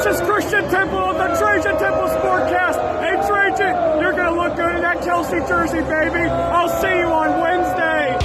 This is Christian Temple of the Trajan Temple Sportcast. Hey, Trajan, you're going to look good in that Kelce jersey, baby. I'll see you on Wednesday.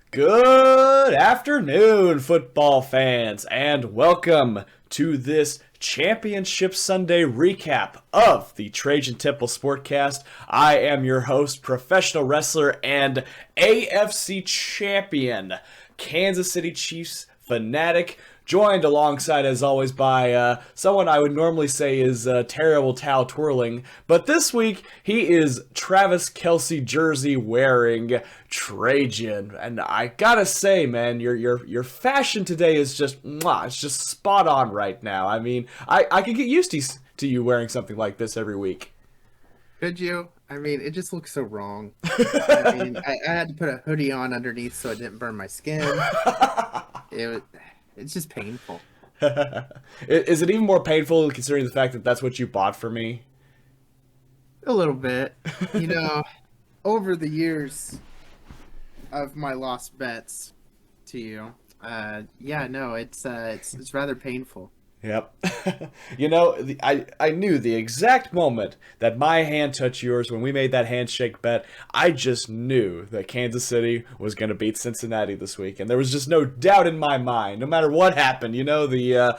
Good afternoon, football fans, and welcome to this Championship Sunday recap of the Trajan Temple Sportcast. I am your host, professional wrestler and AFC champion, Kansas City Chiefs fanatic, joined alongside, as always, by someone I would normally say is terrible towel twirling, but this week he is Travis Kelce jersey wearing Trajan, and I gotta say, man, your fashion today is just mwah, it's just spot on right now. I mean, I could get used to you wearing something like this every week. Could you? I mean, it just looks so wrong. I mean, I had to put a hoodie on underneath so it didn't burn my skin. It's just painful. Is it even more painful considering the fact that that's what you bought for me? A little bit. You know, over the years of my lost bets to you, it's rather painful. Yep. You know, I knew the exact moment that my hand touched yours when we made that handshake bet. I just knew that Kansas City was going to beat Cincinnati this week, and there was just no doubt in my mind. No matter what happened, you know, the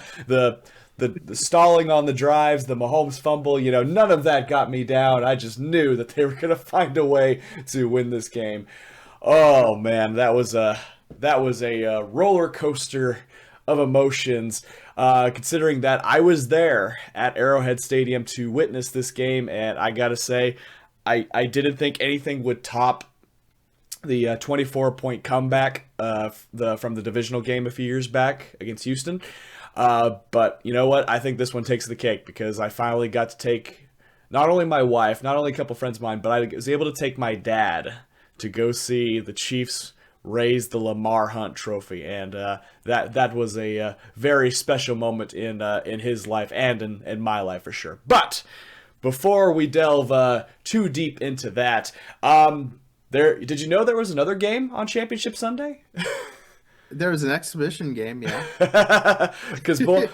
stalling on the drives, the Mahomes fumble, you know, none of that got me down. I just knew that they were going to find a way to win this game. Oh man, that was a roller coaster of emotions. Considering that I was there at Arrowhead Stadium to witness this game, and I gotta say, I didn't think anything would top the 24-point comeback from the divisional game a few years back against Houston. But you know what? I think this one takes the cake because I finally got to take not only my wife, not only a couple friends of mine, but I was able to take my dad to go see the Chiefs raise the Lamar Hunt Trophy, and that was a very special moment in his life and in my life for sure. But before we delve too deep into that, did you know there was another game on Championship Sunday? There was an exhibition game, yeah. Because boy,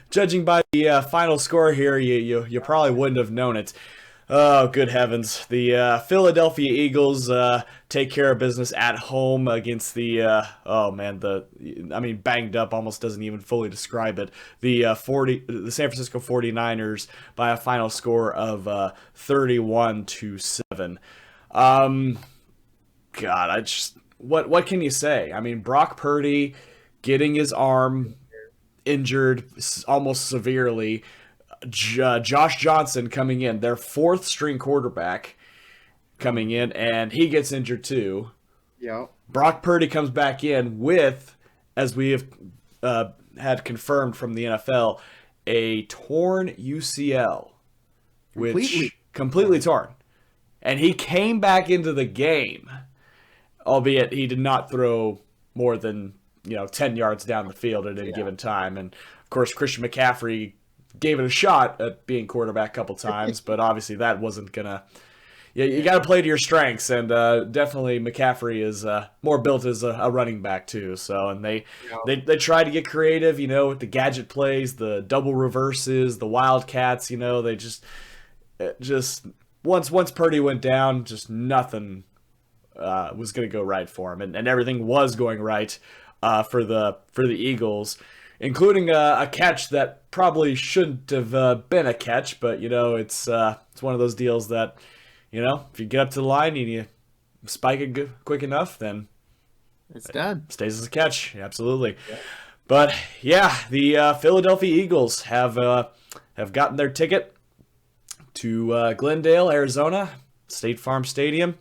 judging by the final score here, you probably wouldn't have known it. Oh, good heavens. The Philadelphia Eagles take care of business at home against the, banged up almost doesn't even fully describe it. The San Francisco 49ers by a final score of 31-7. What can you say? I mean, Brock Purdy getting his arm injured almost severely. Josh Johnson coming in, their fourth string quarterback coming in, and he gets injured too. Yep. Brock Purdy comes back in with, as we have had confirmed from the NFL, a torn UCL, which completely torn. And he came back into the game, albeit he did not throw more than 10 yards down the field at any given time. And of course, Christian McCaffrey gave it a shot at being quarterback a couple times, but obviously that wasn't gonna. You got to play to your strengths, and definitely McCaffrey is more built as a running back too. So, and they try to get creative, with the gadget plays, the double reverses, the wildcats. They just once Purdy went down, just nothing was gonna go right for him, and everything was going right for the Eagles. Including a catch that probably shouldn't have been a catch, but it's one of those deals that if you get up to the line and you spike it quick enough, then it's done. Stays as a catch, absolutely. Yeah. But yeah, the Philadelphia Eagles have gotten their ticket to Glendale, Arizona, State Farm Stadium,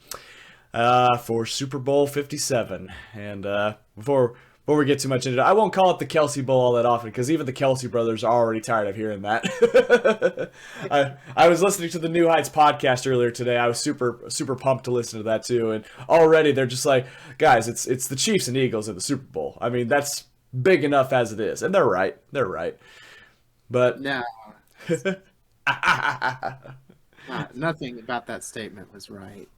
for Super Bowl 57, and before we get too much into it, I won't call it the Kelce Bowl all that often because even the Kelce brothers are already tired of hearing that. I was listening to the New Heights podcast earlier today. I was super pumped to listen to that too, and already they're just like, guys, it's the Chiefs and Eagles in the Super Bowl. I mean, that's big enough as it is, and they're right. But no. Nothing about that statement was right.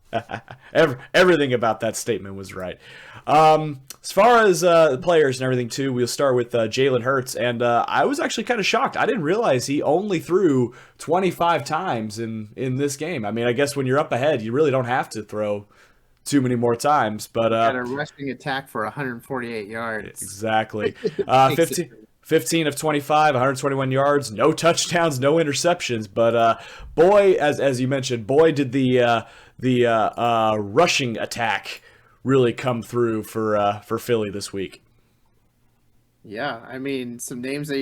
Everything about that statement was right. As far as the players and everything, too, we'll start with Jalen Hurts. And I was actually kind of shocked. I didn't realize he only threw 25 times in this game. I mean, I guess when you're up ahead, you really don't have to throw too many more times. But Got a rushing attack for 148 yards. Exactly. 15 of 25, 121 yards, no touchdowns, no interceptions. But boy, as you mentioned, boy, did the rushing attack really come through for Philly this week. Yeah, I mean, some names I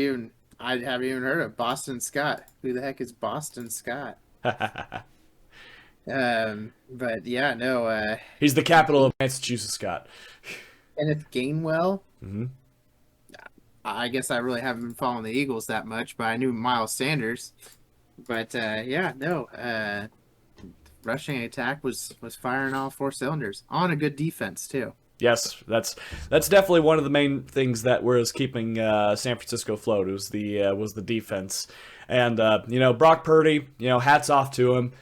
haven't even heard of. Boston Scott. Who the heck is Boston Scott? But yeah, no. He's the capital of Massachusetts, Scott. Kenneth Gainwell. Mm-hmm. I guess I really haven't been following the Eagles that much, but I knew Miles Sanders. But yeah, no. Rushing attack was firing all four cylinders on a good defense too. Yes, that's definitely one of the main things that was keeping San Francisco afloat. Was the defense, and Brock Purdy. Hats off to him.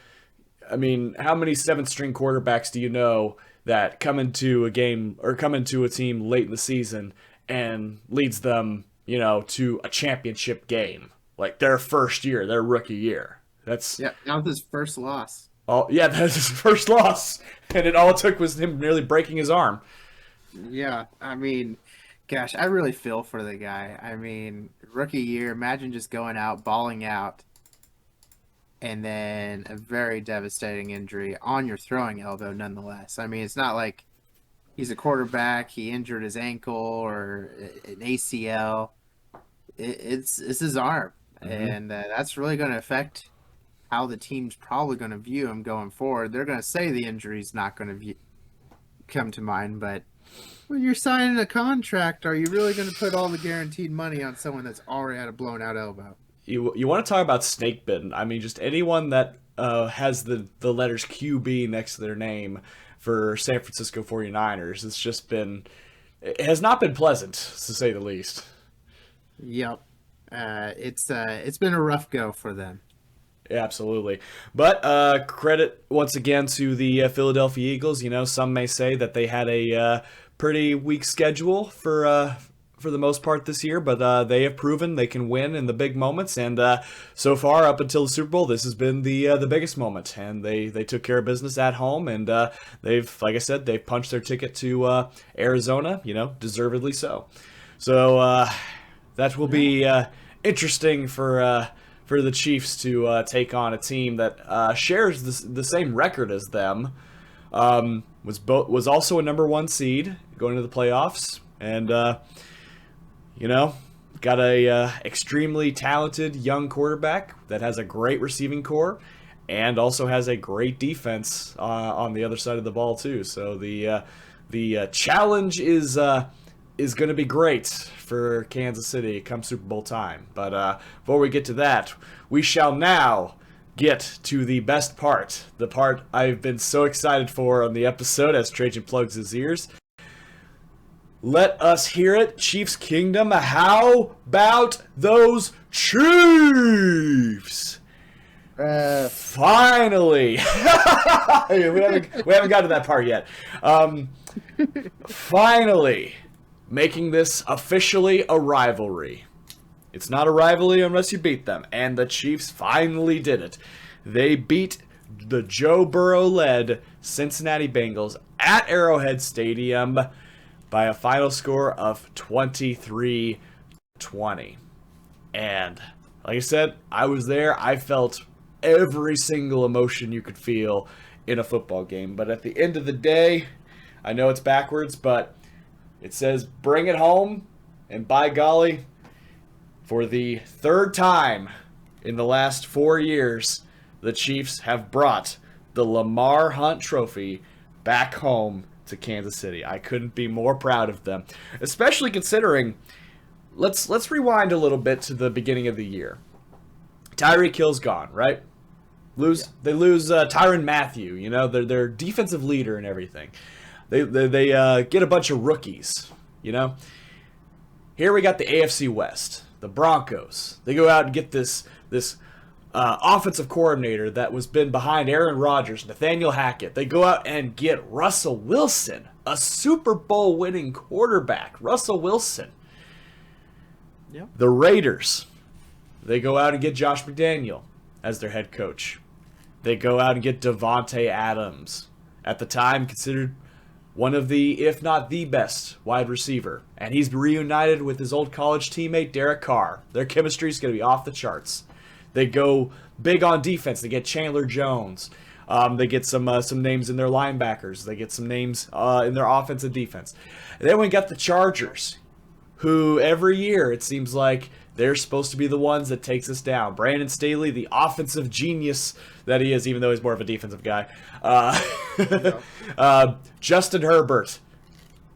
I mean, how many 7th-string quarterbacks do you know that come into a game or come into a team late in the season and leads them, to a championship game, like their first year, their rookie year? That was his first loss. Oh yeah, that's his first loss, and all it took was him nearly breaking his arm. Yeah, I mean, gosh, I really feel for the guy. I mean, rookie year, imagine just going out, balling out, and then a very devastating injury on your throwing elbow nonetheless. I mean, it's not like he's a quarterback, he injured his ankle or an ACL. It's his arm, and that's really going to affect how the team's probably going to view him going forward. They're going to say the injury's not going to come to mind, but when you're signing a contract, are you really going to put all the guaranteed money on someone that's already had a blown out elbow? You want to talk about snake bitten? I mean, just anyone that has the letters QB next to their name for San Francisco 49ers, it has not been pleasant, to say the least. Yep. It's been a rough go for them. Absolutely. But credit once again to the Philadelphia Eagles. Some may say that they had a pretty weak schedule for the most part this year, but they have proven they can win in the big moments. And so far, up until the Super Bowl, this has been the biggest moment. And they took care of business at home, and they've, like I said, they've punched their ticket to Arizona. Deservedly so. So that will be interesting for the Chiefs to take on a team that shares the same record as them. Was also a number 1 seed going to the playoffs, and got a extremely talented young quarterback that has a great receiving core, and also has a great defense on the other side of the ball too. So the challenge is going to be great for Kansas City come Super Bowl time. But before we get to that, we shall now get to the best part, the part I've been so excited for on the episode as Trajan plugs his ears. Let us hear it, Chiefs Kingdom. How about those Chiefs? Finally! we haven't got to that part yet. Finally, making this officially a rivalry. It's not a rivalry unless you beat them, and the Chiefs finally did it. They beat the Joe Burrow-led Cincinnati Bengals at Arrowhead Stadium by a final score of 23-20. And like I said, I was there. I felt every single emotion you could feel in a football game. But at the end of the day, I know it's backwards, but it says bring it home. And by golly, for the 3rd time in the last 4 years, the Chiefs have brought the Lamar Hunt Trophy back home to Kansas City. I couldn't be more proud of them, especially considering, let's rewind a little bit to the beginning of the year. Tyreek Hill's gone, right? They lose Tyrann Mathieu, their defensive leader and everything. They get a bunch of rookies, Here we got the AFC West, the Broncos. They go out and get this offensive coordinator that was been behind Aaron Rodgers, Nathaniel Hackett. They go out and get Russell Wilson, a Super Bowl winning quarterback. Russell Wilson. Yep. The Raiders, they go out and get Josh McDaniel as their head coach. They go out and get Devontae Adams, at the time considered one of the, if not the best, wide receiver. And he's reunited with his old college teammate, Derek Carr. Their chemistry is going to be off the charts. They go big on defense. They get Chandler Jones. They get some names in their linebackers. They get some names in their offense and defense. And then we got the Chargers, who every year it seems like they're supposed to be the ones that takes us down. Brandon Staley, the offensive genius that he is, even though he's more of a defensive guy. Justin Herbert,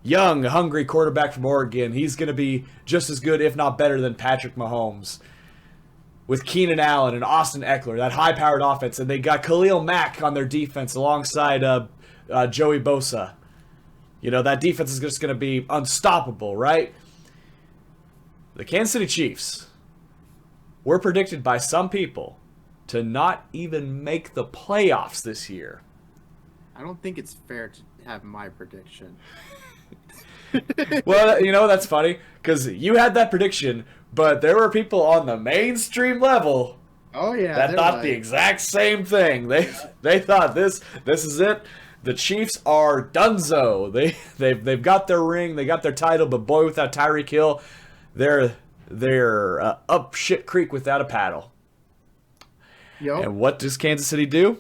young, hungry quarterback from Oregon. He's going to be just as good, if not better, than Patrick Mahomes. With Keenan Allen and Austin Eckler, that high-powered offense. And they got Khalil Mack on their defense alongside Joey Bosa. You know, that defense is just going to be unstoppable, right? The Kansas City Chiefs were predicted by some people to not even make the playoffs this year. I don't think it's fair to have my prediction. Well, you know, that's funny, because you had that prediction, but there were people on the mainstream level that thought the exact same thing. They thought this is it. The Chiefs are donezo. They've got their ring, they got their title, but boy, without Tyreek Hill, they're up shit creek without a paddle. Yep. And what does Kansas City do?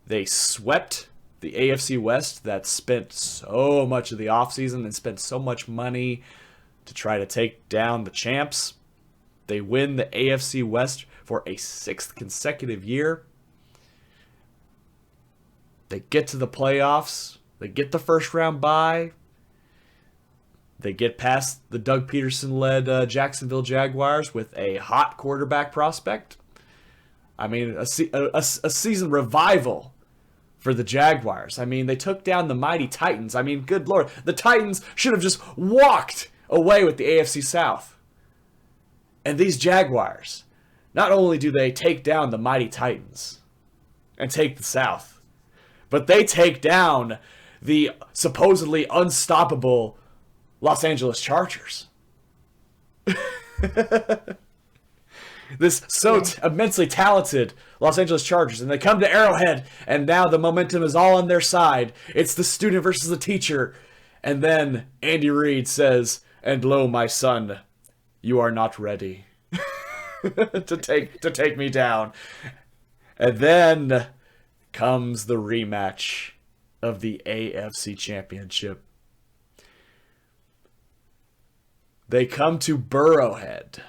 They swept the AFC West that spent so much of the offseason and spent so much money to try to take down the champs. They win the AFC West for a 6th consecutive year. They get to the playoffs. They get the first round bye. They get past the Doug Peterson-led Jacksonville Jaguars with a hot quarterback prospect. I mean, a season revival for the Jaguars. I mean, they took down the mighty Titans. I mean, good Lord. The Titans should have just walked away with the AFC South. And these Jaguars, not only do they take down the mighty Titans and take the South, but they take down the supposedly unstoppable Los Angeles Chargers. This immensely talented Los Angeles Chargers, and they come to Arrowhead, and now the momentum is all on their side. It's the student versus the teacher. And then Andy Reid says, "And lo, my son, you are not ready to take me down." And then comes the rematch of the AFC Championship. They come to Burrowhead.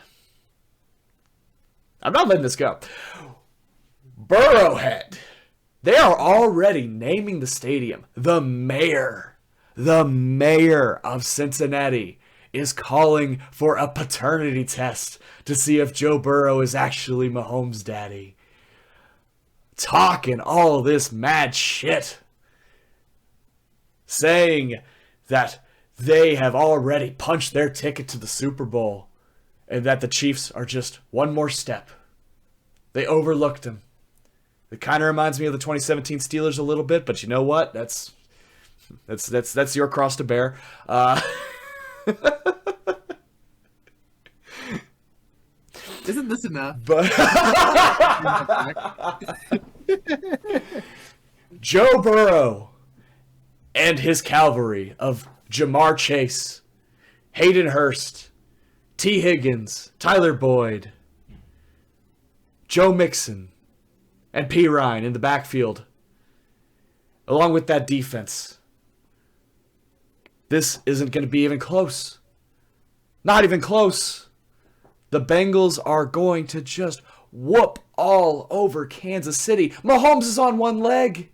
I'm not letting this go. Burrowhead. They are already naming the stadium. The mayor of Cincinnati is calling for a paternity test to see if Joe Burrow is actually Mahomes' daddy. Talking all this mad shit. Saying that they have already punched their ticket to the Super Bowl. And that the Chiefs are just one more step. They overlooked him. It kind of reminds me of the 2017 Steelers a little bit, but you know what? That's your cross to bear. Isn't this enough? But Joe Burrow and his cavalry of Jamar Chase, Hayden Hurst, T. Higgins, Tyler Boyd, Joe Mixon, and P. Ryan in the backfield, along with that defense. This isn't going to be even close. Not even close. The Bengals are going to just whoop all over Kansas City. Mahomes is on one leg.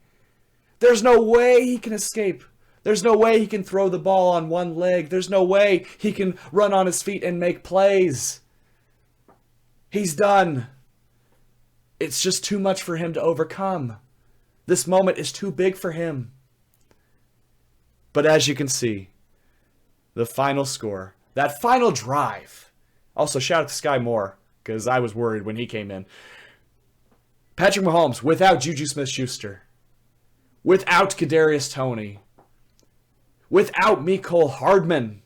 There's no way he can escape. There's no way he can throw the ball on one leg. There's no way he can run on his feet and make plays. He's done. It's just too much for him to overcome. This moment is too big for him. But as you can see, the final score, that final drive. Also, shout out to Sky Moore, because I was worried when he came in. Patrick Mahomes without Juju Smith-Schuster, without Kadarius Toney, without Mecole Hardman.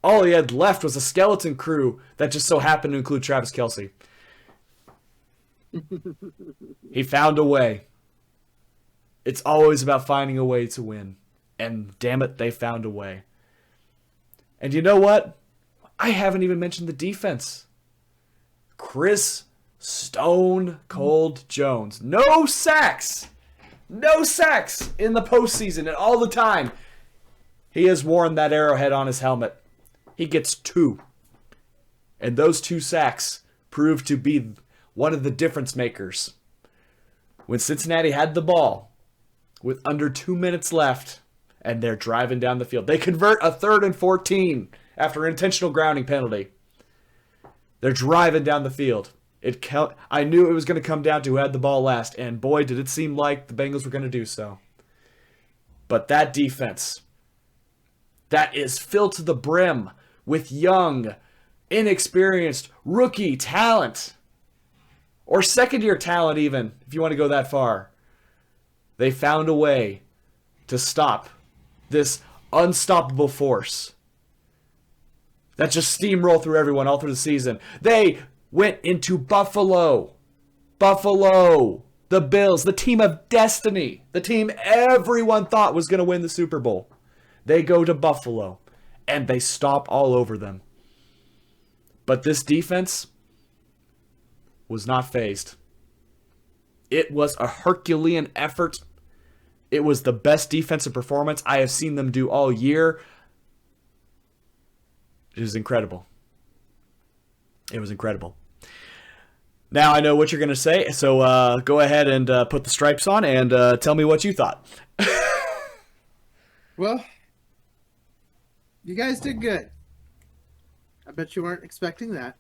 All he had left was a skeleton crew that just so happened to include Travis Kelce. He found a way. It's always about finding a way to win. And damn it, they found a way. And you know what? I haven't even mentioned the defense. Chris Stone Cold Jones. No sacks. No sacks in the postseason and all the time. He has worn that arrowhead on his helmet. He gets 2. And those 2 sacks proved to be one of the difference makers. When Cincinnati had the ball with under 2 minutes left and they're driving down the field, they convert a 3rd and 14 after an intentional grounding penalty. They're driving down the field. I knew it was going to come down to who had the ball last, and boy, did it seem like the Bengals were going to do so. But that defense, that is filled to the brim with young, inexperienced, rookie talent. Or second-year talent even, if you want to go that far. They found a way to stop this unstoppable force that just steamrolled through everyone all through the season. They went into Buffalo. Buffalo, the Bills, the team of destiny, the team everyone thought was going to win the Super Bowl. They go to Buffalo, and they stomp all over them. But this defense was not fazed. It was a Herculean effort. It was the best defensive performance I have seen them do all year. It was incredible. It was incredible. Now I know what you're going to say, so go ahead and put the stripes on and tell me what you thought. Well, you guys did good. I bet you weren't expecting that.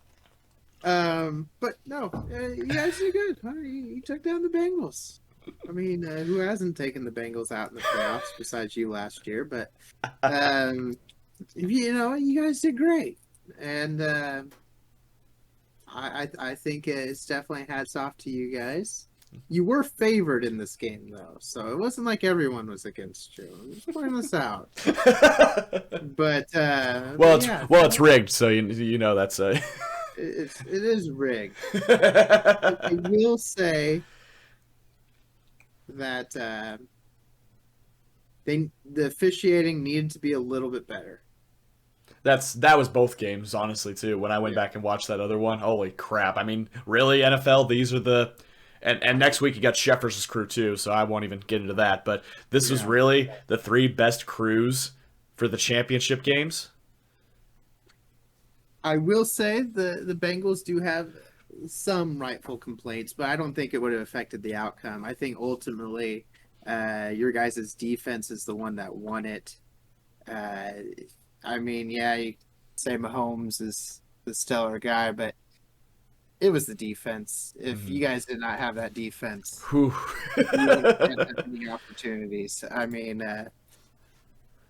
But no, you guys did good. Huh? You took down the Bengals. I mean, who hasn't taken the Bengals out in the playoffs besides you last year? But you guys did great, and I think it's definitely hats off to you guys. You were favored in this game, though, so it wasn't like everyone was against you. I'm just pointing this out. It's rigged, so you know that's a. It is rigged. I will say that the officiating needed to be a little bit better. That was both games, honestly, too. When I went back and watched that other one, holy crap! I mean, really, NFL? These are the and next week you got Sheffers' crew too, so I won't even get into that. But this was really the 3 best crews for the championship games. I will say the Bengals do have some rightful complaints, but I don't think it would have affected the outcome. I think ultimately your guys' defense is the one that won it. I mean, you say Mahomes is the stellar guy, but it was the defense. If you guys did not have that defense, you wouldn't have any opportunities. I mean,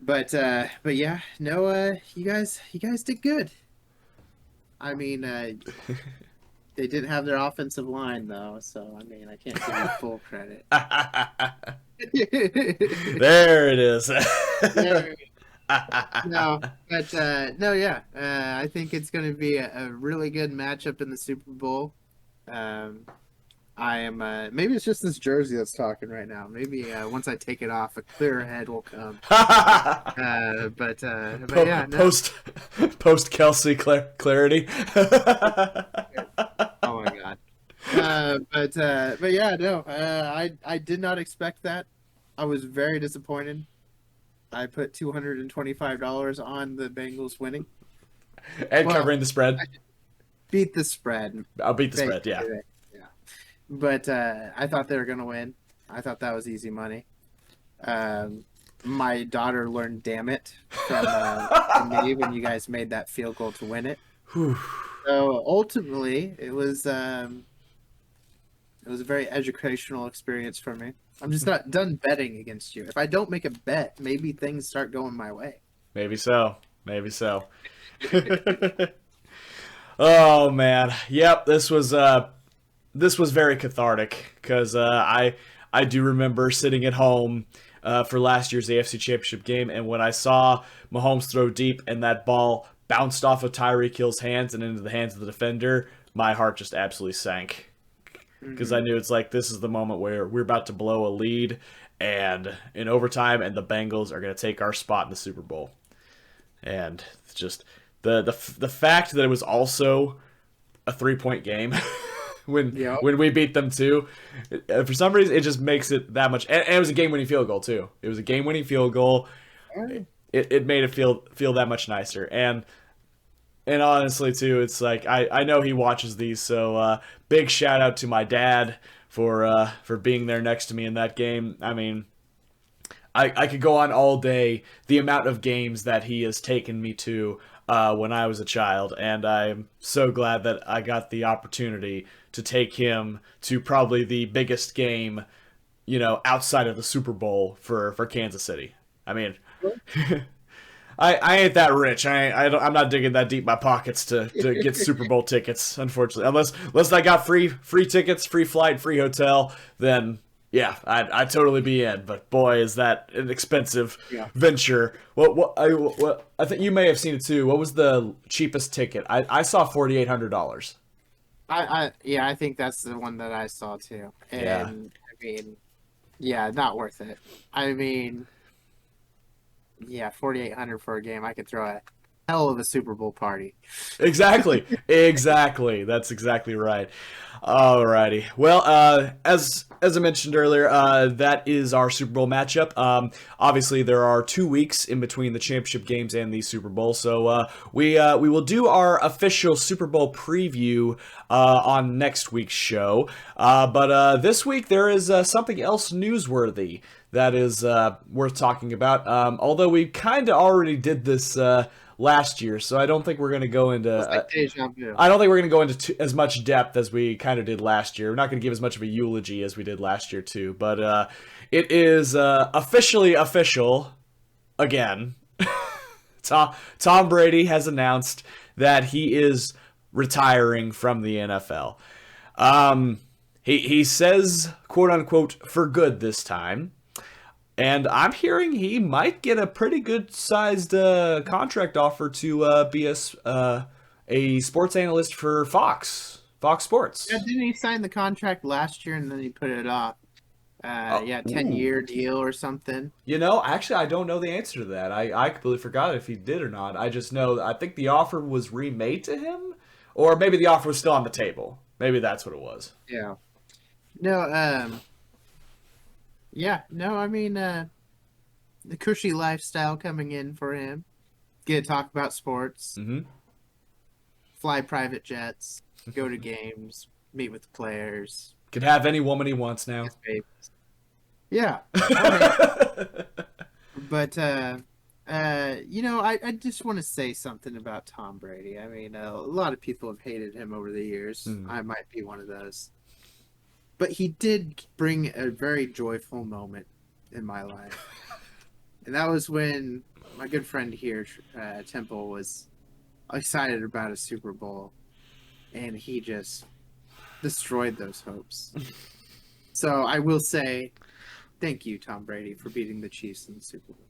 but yeah, no, you guys did good. I mean, they didn't have their offensive line though, so I mean, I can't give you full credit. There it is. I think it's going to be a really good matchup in the Super Bowl. I am maybe it's just this jersey that's talking right now. Maybe once I take it off, a clearer head will come. But yeah, no. Post Kelce clarity. Oh my god. But yeah, no. I did not expect that. I was very disappointed. I put $225 on the Bengals winning and covering the spread. Beat the spread. I'll beat the spread, yeah. But I thought they were going to win. I thought that was easy money. My daughter learned "damn it" from me when you guys made that field goal to win it. So ultimately, it was a very educational experience for me. I'm just not done betting against you. If I don't make a bet, maybe things start going my way. Maybe so. Oh man, yep. This was this was very cathartic because I do remember sitting at home for last year's AFC Championship game, and when I saw Mahomes throw deep and that ball bounced off of Tyreek Hill's hands and into the hands of the defender, my heart just absolutely sank because I knew it's like this is the moment where we're about to blow a lead and in overtime, and the Bengals are going to take our spot in the Super Bowl. And just the fact that it was also a 3-point game when we beat them too, for some reason it just makes it that much. And it was a game-winning field goal too. It was a game-winning field goal. It made it feel that much nicer. And honestly too, it's like I know he watches these, so big shout out to my dad for being there next to me in that game. I mean, I could go on all day the amount of games that he has taken me to when I was a child, and I'm so glad that I got the opportunity to take him to probably the biggest game, outside of the Super Bowl for Kansas City. I mean, I ain't that rich. I'm not digging that deep in my pockets to get Super Bowl tickets, unfortunately. Unless I got free tickets, free flight, free hotel, then yeah, I'd totally be in. But boy, is that an expensive venture. I think you may have seen it too. What was the cheapest ticket? I saw $4,800. I think that's the one that I saw too. And I mean, not worth it. I mean, $4,800 for a game. I could throw a hell of a Super Bowl party. Exactly. That's exactly right. Alrighty. Well, as I mentioned earlier, that is our Super Bowl matchup. Obviously, there are 2 weeks in between the championship games and the Super Bowl, so we will do our official Super Bowl preview on next week's show. But this week there is something else newsworthy that is worth talking about. Although we kind of already did this last year, so I don't think we're going to go into. I don't think we're going to go into as much depth as we kind of did last year. We're not going to give as much of a eulogy as we did last year too. But it is officially official again. Tom Brady has announced that he is retiring from the NFL. He says, quote unquote, for good this time. And I'm hearing he might get a pretty good sized contract offer to be a sports analyst for Fox Sports. Yeah, didn't he sign the contract last year and then he put it off? 10-year deal or something. Actually, I don't know the answer to that. I completely forgot if he did or not. I just know I think the offer was remade to him, or maybe the offer was still on the table. Maybe that's what it was. Yeah. No. I mean, the cushy lifestyle coming in for him. Get to talk about sports. Mm-hmm. Fly private jets. Go to games. Meet with the players. Could have any woman he wants now. Yeah. But, I just want to say something about Tom Brady. I mean, a lot of people have hated him over the years. I might be one of those. But he did bring a very joyful moment in my life. And that was when my good friend here, Temple, was excited about a Super Bowl. And he just destroyed those hopes. So I will say, thank you, Tom Brady, for beating the Chiefs in the Super Bowl.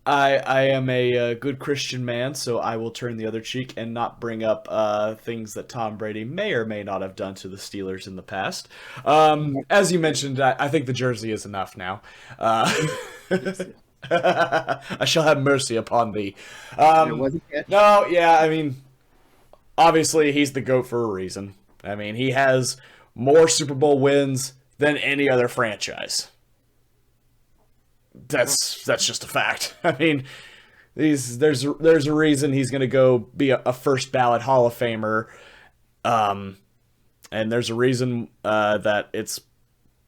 I am a good Christian man, so I will turn the other cheek and not bring up things that Tom Brady may or may not have done to the Steelers in the past. As you mentioned, I think the jersey is enough now. I shall have mercy upon thee. I mean, obviously he's the GOAT for a reason. I mean, he has more Super Bowl wins than any other franchise. That's just a fact. I mean, there's a reason he's going to go be a first ballot Hall of Famer, and there's a reason that it's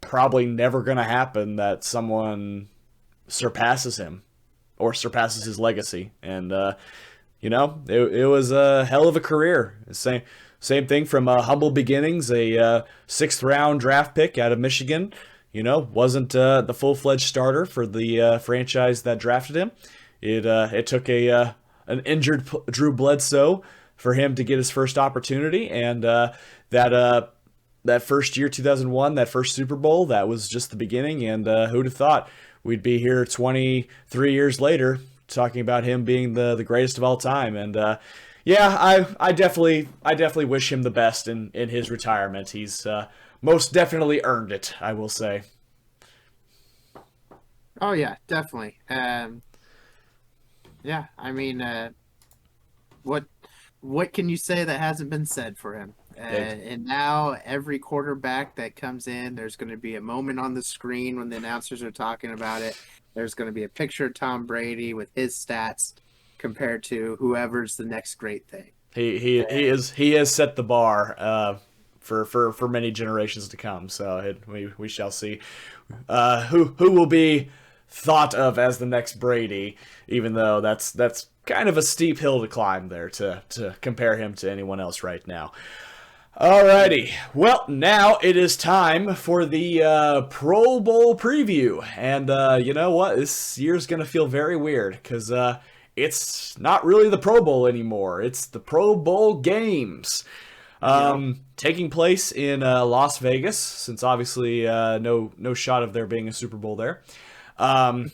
probably never going to happen that someone surpasses him or surpasses his legacy. And it was a hell of a career. Same thing from humble beginnings, a 6th round draft pick out of Michigan. Wasn't the full-fledged starter for the franchise that drafted him. It took an injured Drew Bledsoe for him to get his first opportunity, and that first year, 2001, that first Super Bowl, that was just the beginning. And who'd have thought we'd be here 23 years later talking about him being the greatest of all time. And yeah, I definitely wish him the best in his retirement. He's most definitely earned it, I will say. Oh yeah, definitely. Yeah, I mean, what can you say that hasn't been said for him? And now every quarterback that comes in, there's going to be a moment on the screen when the announcers are talking about it. There's going to be a picture of Tom Brady with his stats compared to whoever's the next great thing. He has set the bar for many generations to come. So we shall see who will be thought of as the next Brady, even though that's kind of a steep hill to climb there to compare him to anyone else right now. Alrighty, well, now it is time for the Pro Bowl preview, and you know what, this year's gonna feel very weird, because it's not really the Pro Bowl anymore, it's the Pro Bowl games. Taking place in Las Vegas, since obviously no shot of there being a Super Bowl there. Well,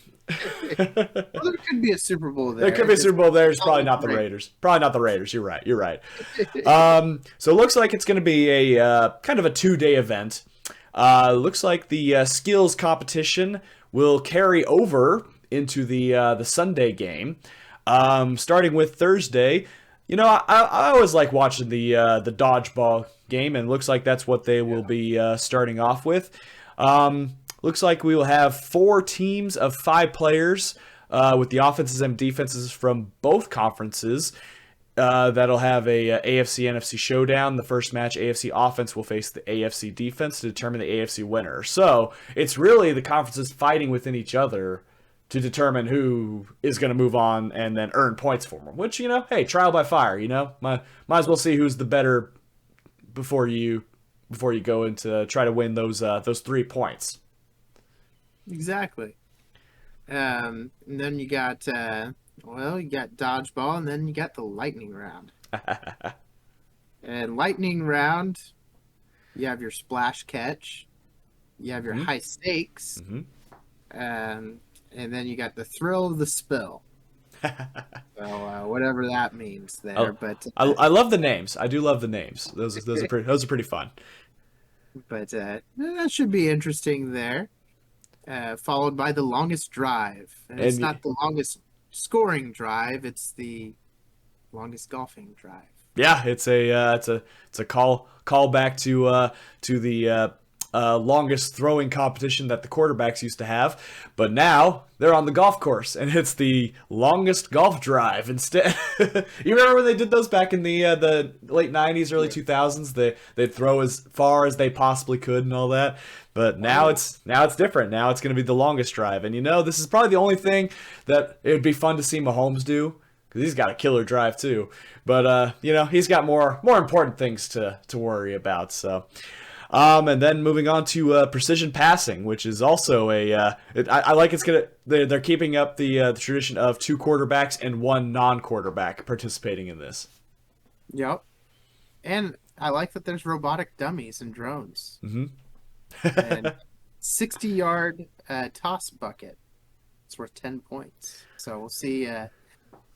there could be a Super Bowl there. There could be a Super Bowl there. It's probably not the Raiders. Probably not the Raiders. You're right. So it looks like it's going to be a kind of a 2-day event. Looks like the skills competition will carry over into the Sunday game. Starting with Thursday. You know, I always like watching the dodgeball game, and it looks like that's what they will be starting off with. Looks like we will have 4 teams of 5 players with the offenses and defenses from both conferences. That'll have a AFC NFC showdown. The first match, AFC offense will face the AFC defense to determine the AFC winner. So it's really the conferences fighting within each other to determine who is going to move on and then earn points for them. Which, you know, hey, trial by fire. You know, might as well see who's the better before you go into try to win those 3 points. Exactly. And then you got dodgeball, and then you got the lightning round. And lightning round, you have your splash catch, you have your high stakes, and then you got the thrill of the spill. So whatever that means there. But I love the names. I do love the names. Those are pretty fun. But that should be interesting there. Followed by the longest drive. And it's not the longest scoring drive, it's the longest golfing drive. Yeah, it's a call back to the longest throwing competition that the quarterbacks used to have, but now they're on the golf course and it's the longest golf drive instead. You remember when they did those back in the late 90s, early 2000s? They'd throw as far as they possibly could and all that. But now it's different. Now it's going to be the longest drive. And you know, this is probably the only thing that it would be fun to see Mahomes do, because he's got a killer drive too. But you know, he's got more important things to worry about. So and then moving on to precision passing, which is also I like they're keeping up the tradition of 2 quarterbacks and 1 non-quarterback participating in this. Yep. And I like that there's robotic dummies and drones. And 60-yard toss bucket. It's worth 10 points. So we'll see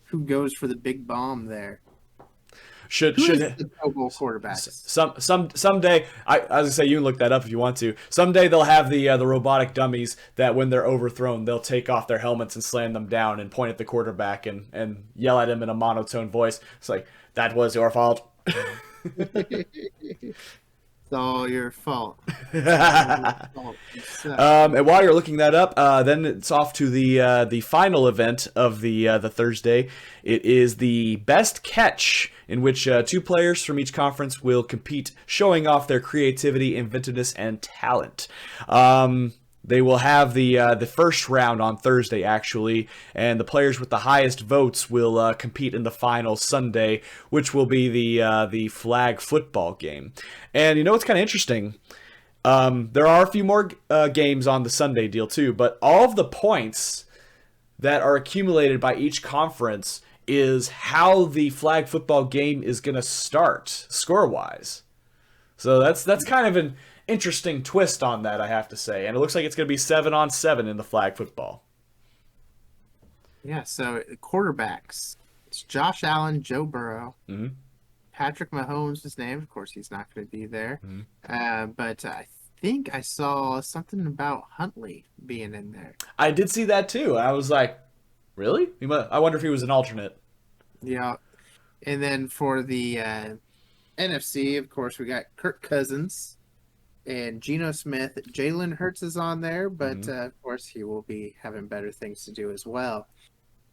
who goes for the big bomb there. Should the Pro Bowl quarterbacks? Someday, as I say, you can look that up if you want to. Someday they'll have the robotic dummies that when they're overthrown, they'll take off their helmets and slam them down and point at the quarterback and yell at him in a monotone voice. It's like, that was your fault. It's all your fault. And while you're looking that up, then it's off to the final event of the Thursday. It is the best catch, in which 2 players from each conference will compete, showing off their creativity, inventiveness, and talent. They will have the first round on Thursday, actually, and the players with the highest votes will compete in the final Sunday, which will be the flag football game. And you know what's kind of interesting? There are a few more games on the Sunday deal too, but all of the points that are accumulated by each conference is how the flag football game is going to start score-wise. So that's kind of an interesting twist on that, I have to say. And it looks like it's going to be 7-on-7 in the flag football. Yeah, so quarterbacks. It's Josh Allen, Joe Burrow. Mm-hmm. Patrick Mahomes is named. Of course, he's not going to be there. Mm-hmm. But I think I saw something about Huntley being in there. I did see that too. I was like, really? I wonder if he was an alternate. Yeah. And then for the NFC, of course, we got Kirk Cousins and Geno Smith. Jalen Hurts is on there, but of course, he will be having better things to do as well.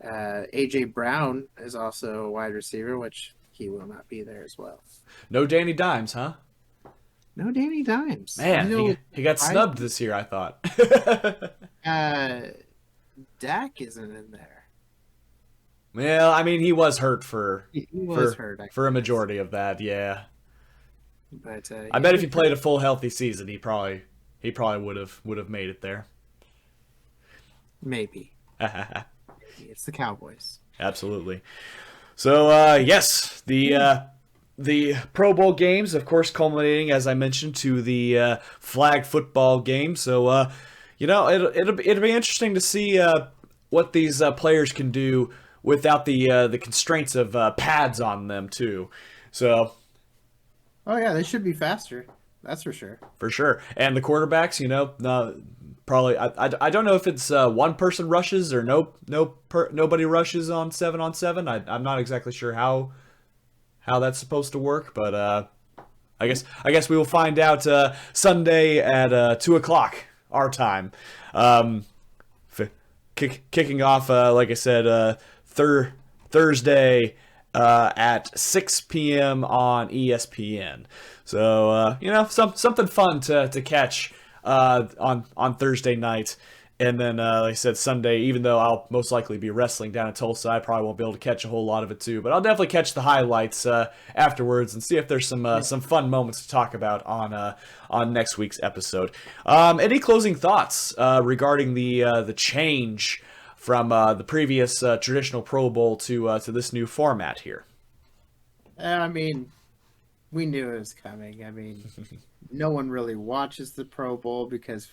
A.J. Brown is also a wide receiver, which he will not be there as well. No Danny Dimes, huh? No Danny Dimes. Man, he got snubbed this year, I thought. Dak isn't in there. Well, I mean, he was hurt for a majority of that, yeah. But I bet if he played a full healthy season, he probably would have made it there. Maybe. It's the Cowboys. Absolutely. So yes, the Pro Bowl games, of course, culminating, as I mentioned, to the flag football game. So it'll be interesting to see what these players can do without the constraints of pads on them too. So. Oh yeah, they should be faster. That's for sure. For sure. And the quarterbacks, probably I don't know if it's one person rushes or nobody rushes on 7-on-7. I'm not exactly sure how that's supposed to work, but I guess we will find out Sunday at 2:00 our time. Kicking off, like I said, Thursday at 6 p.m. on ESPN. So something fun to catch on Thursday night. And then, like I said, Sunday, even though I'll most likely be wrestling down in Tulsa, I probably won't be able to catch a whole lot of it too. But I'll definitely catch the highlights afterwards and see if there's some fun moments to talk about on next week's episode. Any closing thoughts regarding the change from the previous traditional Pro Bowl to this new format here? I mean, we knew it was coming. I mean, no one really watches the Pro Bowl because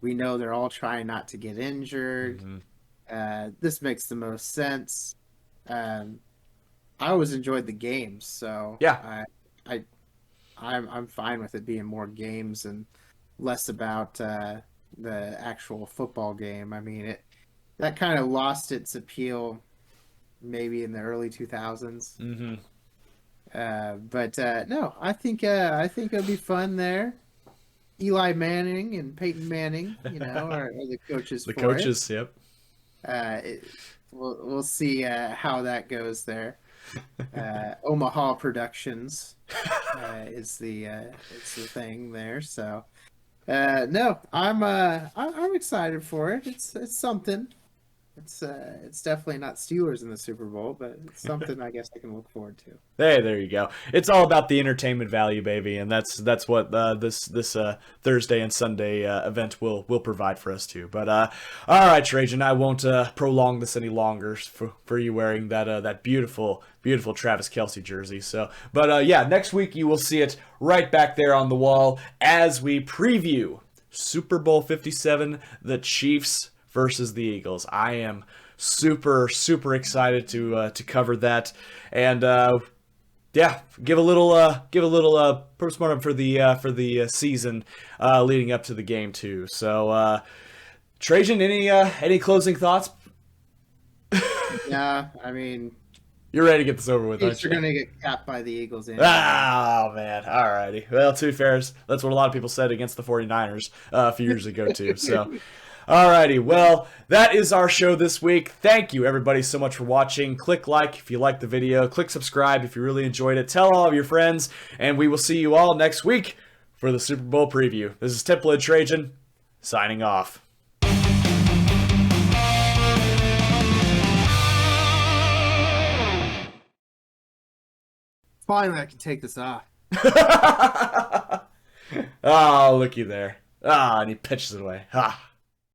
we know they're all trying not to get injured. This makes the most sense. I always enjoyed the games, so yeah, I'm fine with it being more games and less about the actual football game. I mean, that kind of lost its appeal maybe in the early 2000s. But no, I think it'll be fun there. Eli Manning and Peyton Manning, are the coaches. The coaches, yep. We'll see how that goes there. Omaha Productions is the thing there. So no, I'm excited for it. It's something. It's definitely not Steelers in the Super Bowl, but it's something I guess I can look forward to. There you go. It's all about the entertainment value, baby, and that's what this Thursday and Sunday event will provide for us too. But all right, Trajan, I won't prolong this any longer for you wearing that beautiful Travis Kelce jersey. So, but yeah, next week you will see it right back there on the wall as we preview Super Bowl 57, the Chiefs versus the Eagles. I am super excited to cover that, and give a little postmortem for the season leading up to the game too. So Trajan, any closing thoughts? Yeah, I mean, you're ready to get this over with, aren't you're you? gonna get capped by the Eagles anyway. Oh man, alrighty. Well, to be fair, that's what a lot of people said against the 49ers a few years ago too. So alrighty, well, that is our show this week. Thank you, everybody, so much for watching. Click like if you liked the video. Click subscribe if you really enjoyed it. Tell all of your friends, and we will see you all next week for the Super Bowl preview. This is Template Trajan, signing off. Finally, I can take this off. Oh, looky there. Ah, and he pitches it away. Ah.